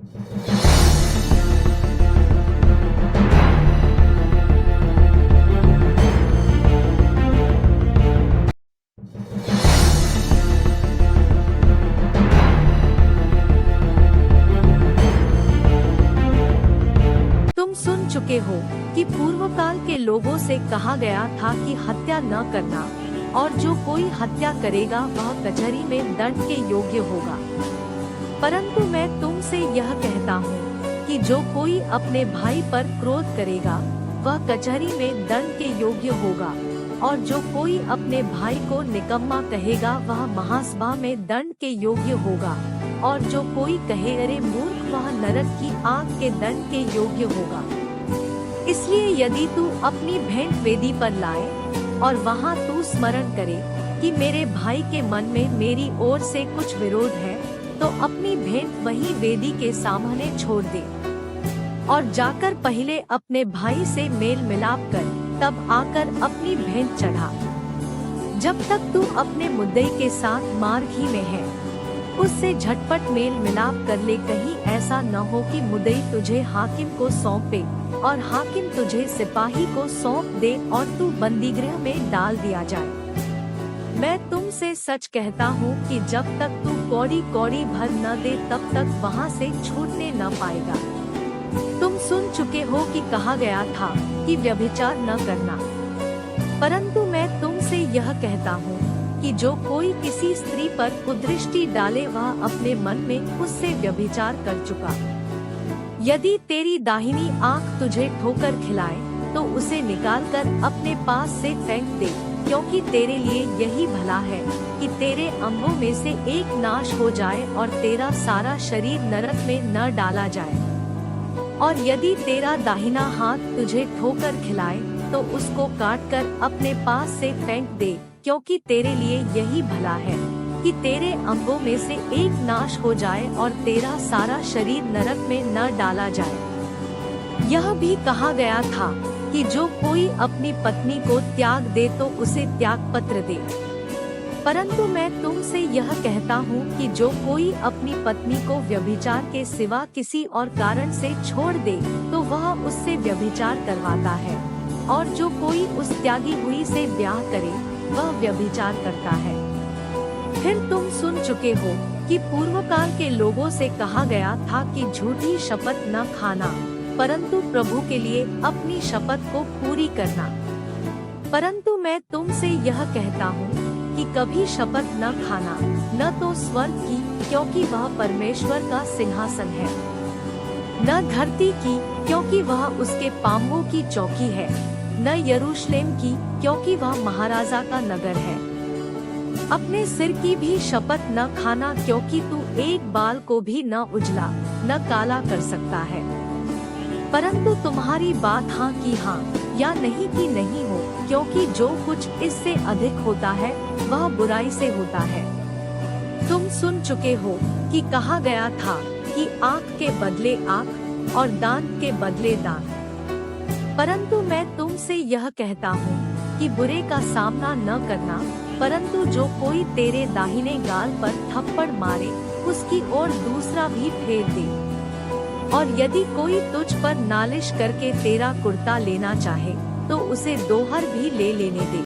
तुम सुन चुके हो कि पूर्व काल के लोगों से कहा गया था कि हत्या न करना, और जो कोई हत्या करेगा वह कचहरी में दंड के योग्य होगा। परंतु मैं तुमसे यह कहता हूँ कि जो कोई अपने भाई पर क्रोध करेगा वह कचहरी में दंड के योग्य होगा, और जो कोई अपने भाई को निकम्मा कहेगा वह महासभा में दंड के योग्य होगा, और जो कोई कहे अरे मूर्ख वह नरक की आग के दंड के योग्य होगा। इसलिए यदि तू अपनी भेंट वेदी पर लाए और वहाँ तू स्मरण करे कि मेरे भाई के मन में मेरी ओर से कुछ विरोध है, तो अपनी भेंट वहीं वेदी के सामने छोड़ दे और जाकर पहले अपने भाई से मेल मिलाप कर तब आकर अपनी भेंट चढ़ा। जब तक तू अपने मुद्दई के साथ मार्ग ही में है, उससे झटपट मेल मिलाप कर ले, कहीं ऐसा न हो कि मुद्दई तुझे हाकिम को सौंपे और हाकिम तुझे सिपाही को सौंप दे और तू बंदीगृह में डाल दिया जाए। मैं तुमसे सच कहता हूँ कि जब तक तू कौड़ी कौड़ी भर न दे तब तक वहाँ से छूटने न पाएगा। तुम सुन चुके हो कि कहा गया था कि व्यभिचार न करना, परंतु मैं तुमसे यह कहता हूँ कि जो कोई किसी स्त्री पर कुदृष्टि डाले वह अपने मन में उससे व्यभिचार कर चुका। यदि तेरी दाहिनी आँख तुझे ठोकर खिलाए तो उसे निकालकर अपने पास से फेंक दे, क्योंकि तेरे लिए यही भला है कि तेरे अंगों में से एक नाश हो जाए और तेरा सारा शरीर नरक में न डाला जाए। और यदि तेरा दाहिना हाथ तुझे ठोकर खिलाए तो उसको काटकर अपने पास से फेंक दे, क्योंकि तेरे लिए यही भला है कि तेरे अंगों में से एक नाश हो जाए और तेरा सारा शरीर नरक में न डाला जाए। यह भी कहा गया था कि जो कोई अपनी पत्नी को त्याग दे तो उसे त्यागपत्र दे। परंतु मैं तुमसे यह कहता हूँ कि जो कोई अपनी पत्नी को व्यभिचार के सिवा किसी और कारण से छोड़ दे तो वह उससे व्यभिचार करवाता है, और जो कोई उस त्यागी हुई से ब्याह करे वह व्यभिचार करता है। फिर तुम सुन चुके हो कि पूर्व काल के लोगों से कहा गया था कि झूठी शपथ न खाना, परंतु प्रभु के लिए अपनी शपथ को पूरी करना। परंतु मैं तुमसे यह कहता हूँ कि कभी शपथ न खाना, न तो स्वर्ग की, क्योंकि वह परमेश्वर का सिंहासन है, न धरती की, क्योंकि वह उसके पांवों की चौकी है, न यरूशलेम की, क्योंकि वह महाराजा का नगर है। अपने सिर की भी शपथ न खाना, क्योंकि तू एक बाल को भी न उजला न काला कर सकता है। परंतु तुम्हारी बात हाँ की हाँ या नहीं की नहीं हो, क्योंकि जो कुछ इससे अधिक होता है वह बुराई से होता है। तुम सुन चुके हो कि कहा गया था कि आँख के बदले आँख और दांत के बदले दांत। परंतु मैं तुमसे यह कहता हूँ कि बुरे का सामना न करना, परंतु जो कोई तेरे दाहिने गाल पर थप्पड़ मारे उसकी ओर दूसरा भी फेर दे। और यदि कोई तुझ पर नालिश करके तेरा कुर्ता लेना चाहे तो उसे दोहर भी ले लेने दे।